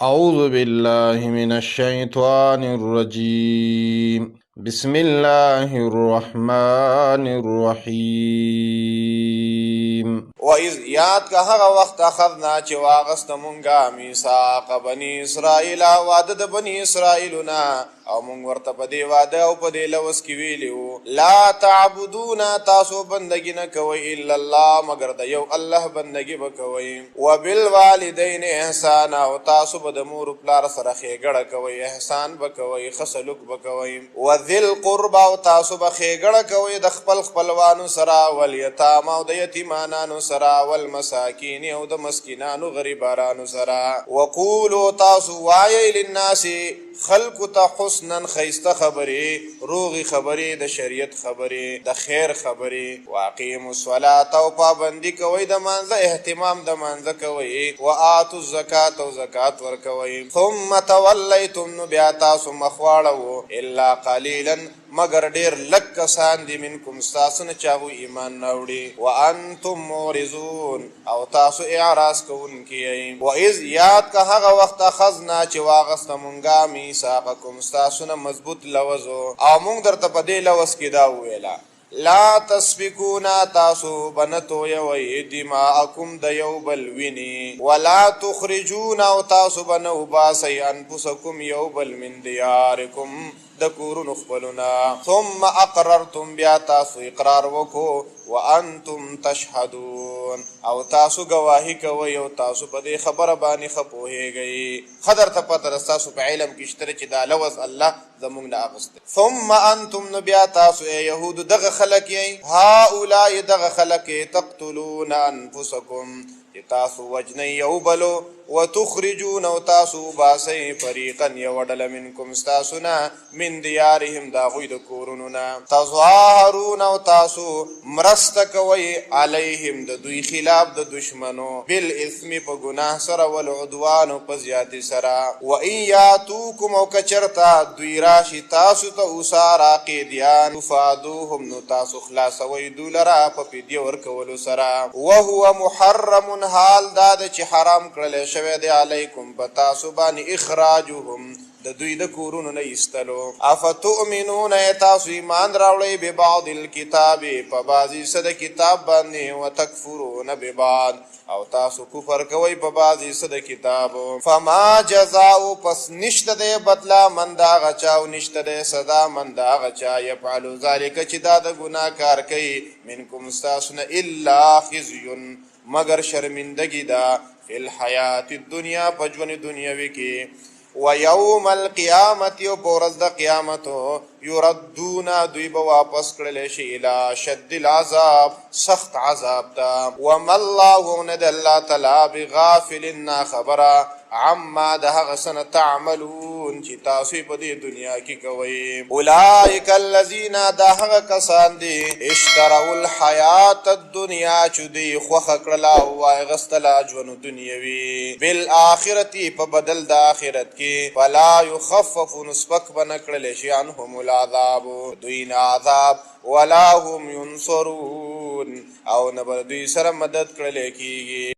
أعوذ بالله من الشيطان الرجيم بسم الله الرحمن الرحيم وإذ یاد کا هغه وخت اخذنا چې واغست مونږه میثاق بني اسرائیل وعده د بني اسرائیلنا او مونږ ورته په دی واده او په دی لوس کې ویلو لا تعبدون تاسو بندګی نه کوئ الا الله مگر د یو الله بندګی وکوئ وبالوالدین احسان او تاسو به د مور پلار سره ښېګړه کوئ احسان وکوئ خسلوک وکوئ وذل قربا او تاسو به ښېګړه کوئ د خپلوانو سره والیتام او د یتیمانانو سره والمساکین او د مسکینانو غریبانو سره وقولوا تاسو وایئ للناس خلق ته حسنا خیسته خبرې روغي خبرې د شریعت خبرې د خیر خبرې واقیم الصلاة او پابندي کوي د مانځه اهتمام د مانځه کوي وآتوا الزکات او زکات ورکوي ثم تولیتم نو بیا تاسو مخواړو الا قلیلا مگر ډیر لک کسان دي منکم تاسو نه چاغو ایمان راوړي وانتم مورزون او تاسو اعراض کوونکي و اذ یاد کا هغه وخت اخذنا چې واغست مونږه میثاقکم تاسو نه مضبوط لوزو او مونږ درته په دې لوز کې دا ویلا لا تسبقون تاسو بنتو یوی دماءکم د یو بل ویني ولا تخرجون او تاسو بنو باسی انفسکم یو بل من دیارکم د کورونو خپلونا ثم اقررتم بیا تاسو اقرار وکو وانتم تشهدون او تاسو گواهی کوي او تاسو په دې خبره باندې خپوهیږئ خدر ته پته تاسو په علم کې شتره چې دا لوز الله زمونږ نه اغست ثم انتم بیا تاسو يهود دغه خلق یې هؤلاء دغه خلق تقتلون انفسکم تاسو وجنی یو بلو وتخرجون او تاسو باسی فریقا یوډل منکم استاسنا من دیارهم دا غوی د کوروننا تظاهرون او تاسو مرست کوي علیهم د دوی خلاف د دشمنو بالاثم په گناه سره والعدوان په زیاتی سره و ایاتوکم او کچرتا دوی راشي تاسو ته اسارا قیدیان فادوهم نو تاسو خلاصوي دولرا په فدیه ورکولو سره وهو محرم حال دا چې حرام کړل شوی دی علیکم بتاسو باندې اخراجهم د دوی د کورونو نه ایستلو افتؤمنون تاسو ایمان راوړئ به بعض الكتاب په بعضی صد کتاب باندې وتکفرون ببعض او تاسو کفر کوي په بعضی صد کتاب فما جزاء پس نشته د بدلا من دا غچاو نشته د صدا من دا غچا يفعل ذلك چې دا د ګناه کار کوي منکم استاسن الا خزي مگر شرمندگی دا فی الحیات الدنیا پجون دنیاوی کی ویوم القیامت یو پورز دا قیامتو یردونا دوی با واپس کرلے شی الى شد العذاب سخت عذاب دا وما اللہ ند اللہ تلا بغافل نا خبرا عما ده غسن تعملون چې تاسو په دې دنیا کې کوي اولئک الذین ده کسان دي اشتروا الحیات الدنیا چې دی خوخ کړلا او غستلا ژوند دنیوي بالآخرت په بدل د آخرت کې فلا يخفف نسبک بنکړل شي عنهم العذاب دوی عذاب ولا هم ينصرون او نبر دوی سره مدد کړل کیږي